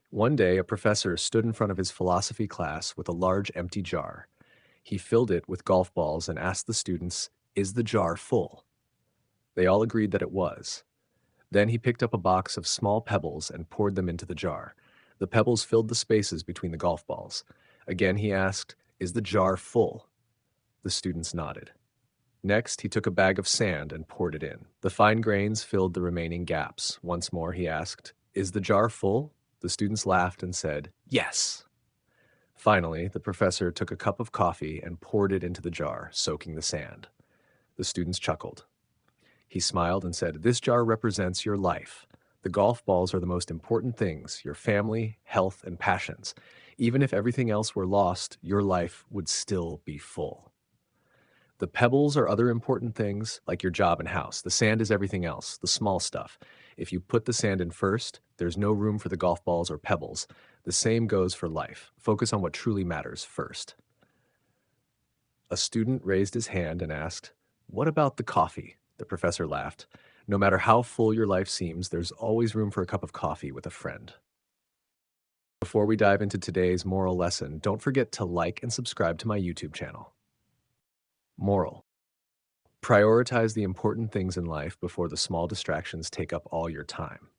One day, a professor stood in front of his philosophy class with a large empty jar. He filled it with golf balls and asked the students, "Is the jar full?" They all agreed that it was. Then he picked up a box of small pebbles and poured them into the jar. The pebbles filled the spaces between the golf balls. Again he asked, "Is the jar full?" The students nodded. Next, he took a bag of sand and poured it in. The fine grains filled the remaining gaps. Once more he asked, "Is the jar full?" The students laughed and said, "Yes." Finally, the professor took a cup of coffee and poured it into the jar, soaking the sand. The students chuckled. He smiled and said, "This jar represents your life. The golf balls are the most important things, your family, health, and passions. Even if everything else were lost, your life would still be full. The pebbles are other important things, like your job and house. The sand is everything else, the small stuff. If you put the sand in first, there's no room for the golf balls or pebbles. The same goes for life. Focus on what truly matters first." A student raised his hand and asked, "What about the coffee?" The professor laughed. "No matter how full your life seems, there's always room for a cup of coffee with a friend." Before we dive into today's moral lesson, don't forget to like and subscribe to my YouTube channel. Moral: prioritize the important things in life before the small distractions take up all your time.